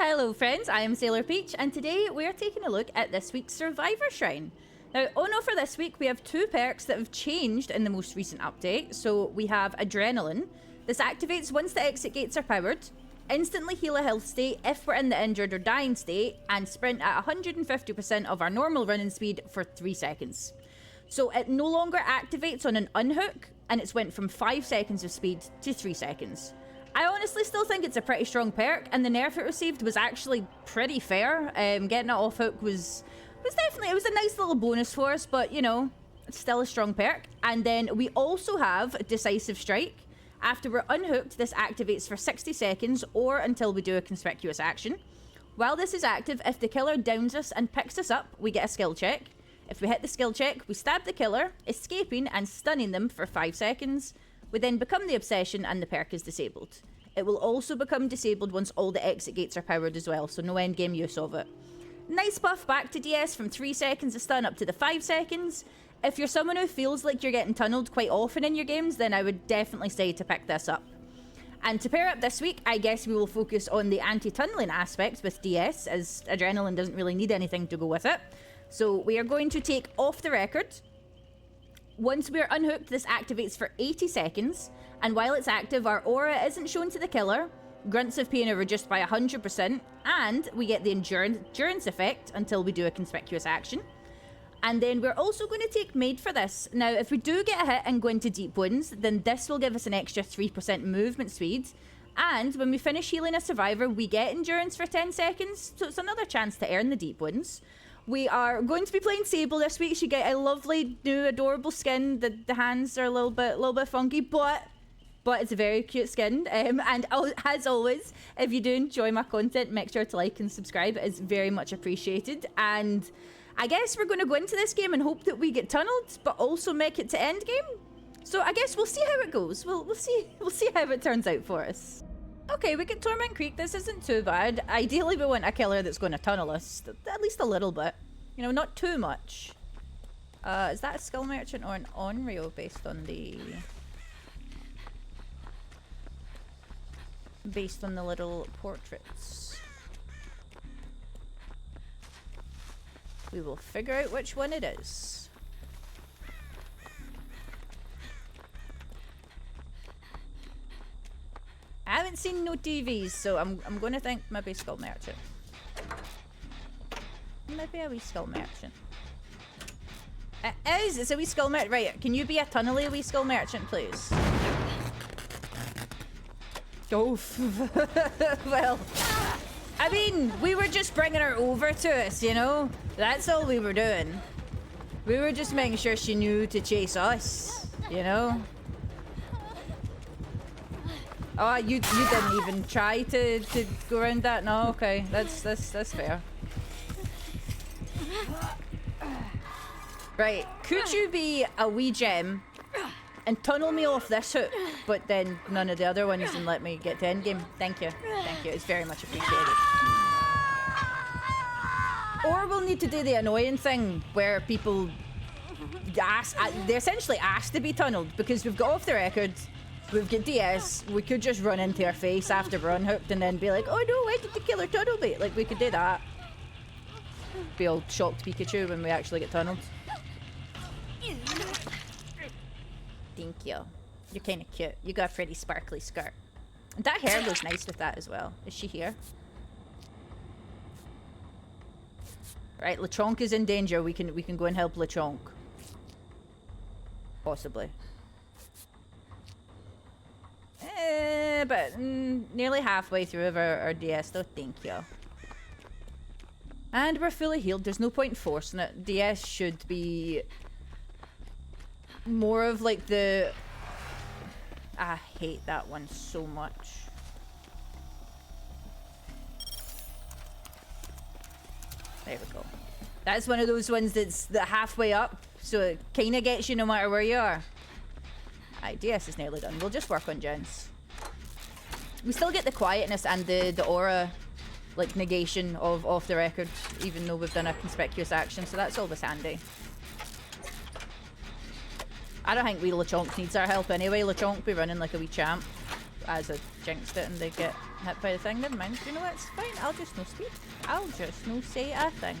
Hello friends, I am Sailor Peach, and today we are taking a look at this week's Survivor Shrine. Now, for this week we have two perks that have changed in the most recent update. So we have Adrenaline. This activates once the exit gates are powered, instantly heal a health state if we're in the injured or dying state, and sprint at 150% of our normal running speed for 3 seconds. So it no longer activates on an unhook, and it's went from 5 seconds of speed to 3 seconds. I honestly still think it's a pretty strong perk, and the nerf it received was actually pretty fair. Getting it off hook was definitely, it was a nice little bonus for us, but you know, it's still a strong perk. And then we also have Decisive Strike. After we're unhooked, this activates for 60 seconds or until we do a conspicuous action. While this is active, if the killer downs us and picks us up, we get a skill check. If we hit the skill check, we stab the killer, escaping and stunning them for 5 seconds. We then become the obsession and the perk is disabled. It will also become disabled once all the exit gates are powered as well, so no endgame use of it. Nice buff back to DS from 3 seconds of stun up to the 5 seconds. If you're someone who feels like you're getting tunneled quite often in your games, then I would definitely say to pick this up. And to pair up this week, I guess we will focus on the anti-tunneling aspect with DS, as Adrenaline doesn't really need anything to go with it. So we are going to take Off the Record. Once we are unhooked, this activates for 80 seconds, and while it's active, our aura isn't shown to the killer, grunts of pain are reduced by 100%, and we get the endurance effect until we do a conspicuous action. And then we're also going to take Made for this. Now, if we do get a hit and go into deep wounds, then this will give us an extra 3% movement speed. And when we finish healing a survivor, we get endurance for 10 seconds, so it's another chance to earn the deep wounds. We are going to be playing Sable this week. She get a lovely new adorable skin. The hands are a little bit funky, but it's a very cute skin. And as always, if you do enjoy my content, make sure to like and subscribe. It's very much appreciated. And I guess we're going to go into this game and hope that we get tunneled, but also make it to end game. So I guess we'll see how it goes. We'll see how it turns out for us. Okay, we get Torment Creek. This isn't too bad. Ideally, we want a killer that's going to tunnel us, at least a little bit. You know, not too much. Is that a skill merchant or an Onryo based on the little portraits? We will figure out which one it is. I haven't seen no TVs, so I'm gonna think maybe Skull Merchant. Maybe a wee Skull Merchant. It is! It's a wee Skull Merchant. Right, can you be a tunnely wee Skull Merchant, please? Oh, well, I mean, we were just bringing her over to us, you know? That's all we were doing. We were just making sure she knew to chase us, you know? Oh, you didn't even try to go around that? No, okay. That's fair. Right, could you be a wee gem and tunnel me off this hook, but then none of the other ones and let me get to endgame? Thank you. Thank you. It's very much appreciated. Or we'll need to do the annoying thing where people they essentially ask to be tunneled because we've got Off the Record. We've got DS, we could just run into her face after we're unhooked and then be like, oh no, why did the killer tunnel me? Like, we could do that. Be all shocked Pikachu when we actually get tunneled. Thank you. You're kind of cute. You got a pretty sparkly skirt. And that hair goes nice with that as well. Is she here? Right, Lechonk is in danger. We can go and help Lechonk. Possibly. But nearly halfway through of our DS though, thank you. And we're fully healed, there's no point in forcing it. DS should be more of like the... I hate that one so much. There we go. That's one of those ones that's the halfway up, so it kinda gets you no matter where you are. Alright, DS is nearly done. We'll just work on gens. We still get the quietness and the aura, like, negation of Off the Record, even though we've done a conspicuous action, so that's always handy. I don't think wee Lechonk needs our help anyway. Lechonk be running like a wee champ, as I jinxed it and they get hit by the thing. Never mind. You know what? It's fine. I'll just no speak. I'll just no say a thing.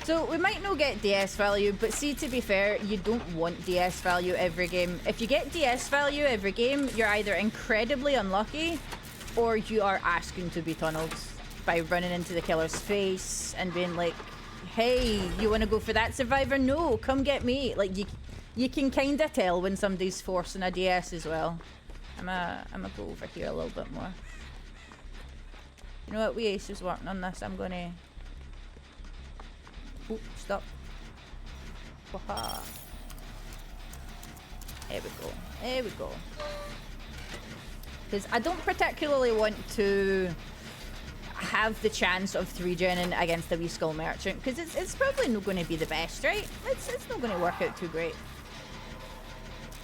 So we might not get DS value, but see, to be fair, you don't want DS value every game. If you get DS value every game, you're either incredibly unlucky or you are asking to be tunneled by running into the killer's face and being like, hey, you want to go for that survivor? No, come get me. Like, you can kind of tell when somebody's forcing a DS as well. I'm gonna go over here a little bit more. You know what? We Ace is working on this. I'm gonna... Oh, stop. Waha. There we go. There we go. Because I don't particularly want to have the chance of 3-genning against a wee skull merchant, because it's probably not going to be the best, right? It's not going to work out too great.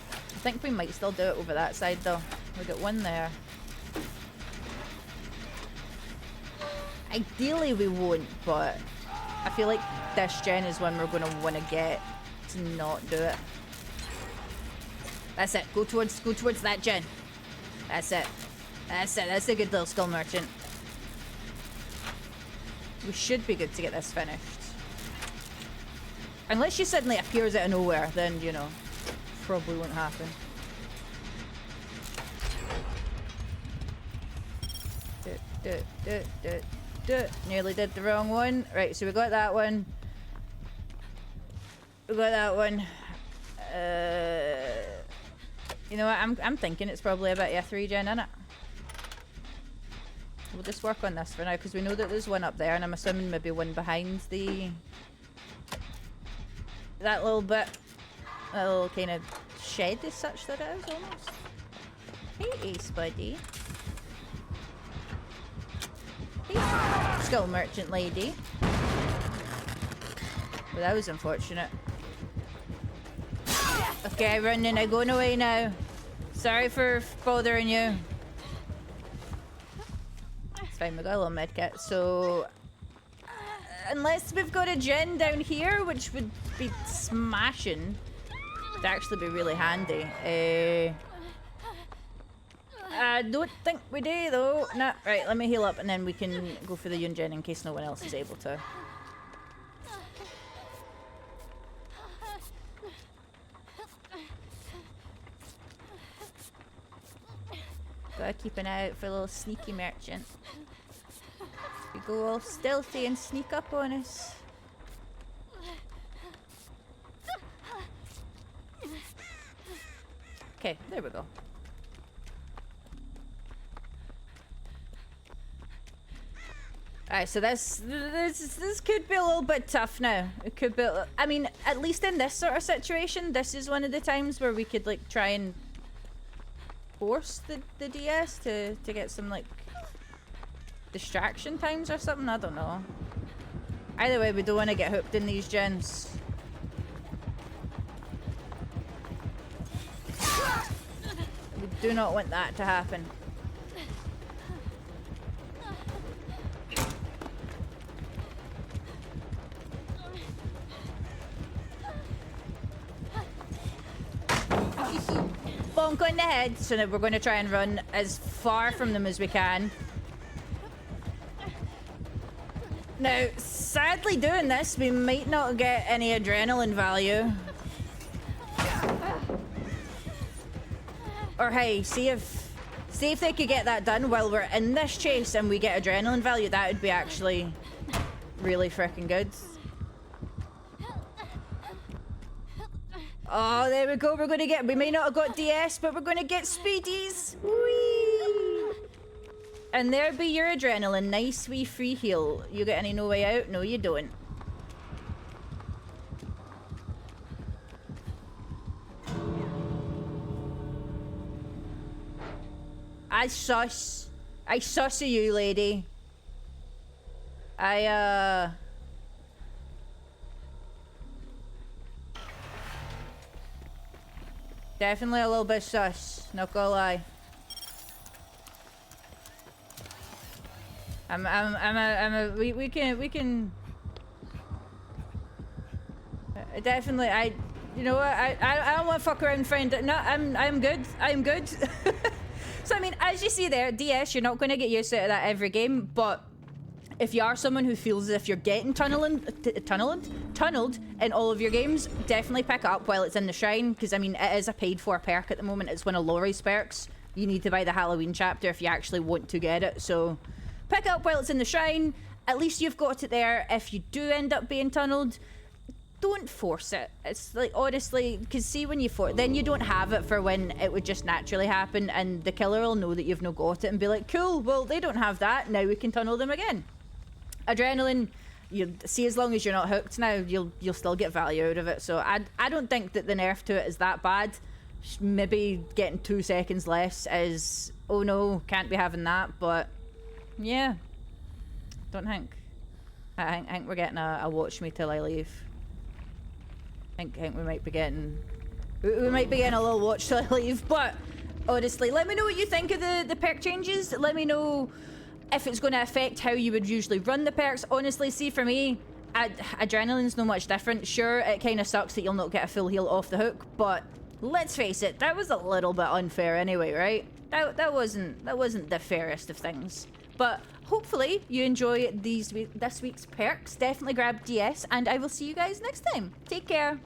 I think we might still do it over that side though. We got one there. Ideally we won't, but I feel like this gen is when we're going to want to get to not do it. That's it. Go towards that gen. That's it. That's it. That's a good little skull merchant. We should be good to get this finished. Unless she suddenly appears out of nowhere, then, you know, probably won't happen. Nearly did the wrong one. Right, so we got that one. We got that one. You know what? I'm thinking it's probably about a 3-gen, innit? We'll just work on this for now, because we know that there's one up there, and I'm assuming maybe one behind the... that little bit. That little kind of shed as such that it is, almost. Hey, Ace buddy. Hey, skull merchant lady. Well, that was unfortunate. Okay, running. I'm going away now. Sorry for bothering you. It's fine, we got a little medkit. So, unless we've got a gen down here, which would be smashing, would actually be really handy. I don't think we do though. Nah, right, let me heal up and then we can go for the Yunjin in case no one else is able to. Gotta keep an eye out for a little sneaky merchant. We go all stealthy and sneak up on us. Okay, there we go. Alright, so this could be a little bit tough now. It could be, I mean, at least in this sort of situation, this is one of the times where we could like try and force the DS to get some like distraction times or something. I don't know. Either way, we don't want to get hooked in these gens. We do not want that to happen. Bonk on the head. So now we're going to try and run as far from them as we can. Now, sadly doing this, we might not get any adrenaline value. Or hey, see if they could get that done while we're in this chase and we get adrenaline value. That would be actually really freaking good. Oh, there we go. We're going to get... We may not have got DS, but we're going to get speedies. Whee! And there be your adrenaline. Nice wee free heal. You get any no way out? No, you don't. I sus of you, lady. Definitely a little bit sus, not gonna lie. We can definitely, you know what, I don't want to fuck around and find it. No, I'm good. I'm good. So I mean, as you see there, DS, you're not going to get used to that every game, but if you are someone who feels as if you're getting tunneled in all of your games, definitely pick it up while it's in the shrine, because I mean, it is a paid for perk at the moment. It's one of Laurie's perks. You need to buy the Halloween chapter if you actually want to get it, so pick it up while it's in the shrine. At least you've got it there. If you do end up being tunneled, don't force it. It's like, honestly, because see, when you then you don't have it for when it would just naturally happen, and the killer will know that you've not got it and be like, cool, well, they don't have that, now we can tunnel them again. Adrenaline, you see, as long as you're not hooked now, you'll still get value out of it. So I don't think that the nerf to it is that bad. Maybe getting 2 seconds less is, oh no, can't be having that, but yeah, don't think. I think we're getting a watch me till I leave. I think we might be getting a little watch till I leave, but honestly, let me know what you think of the perk changes. Let me know if it's going to affect how you would usually run the perks. Honestly, see, for me, adrenaline's no much different. Sure, it kind of sucks that you'll not get a full heal off the hook, but let's face it, that was a little bit unfair anyway, right? That wasn't the fairest of things. But hopefully you enjoy this week's perks. Definitely grab DS, and I will see you guys next time. Take care.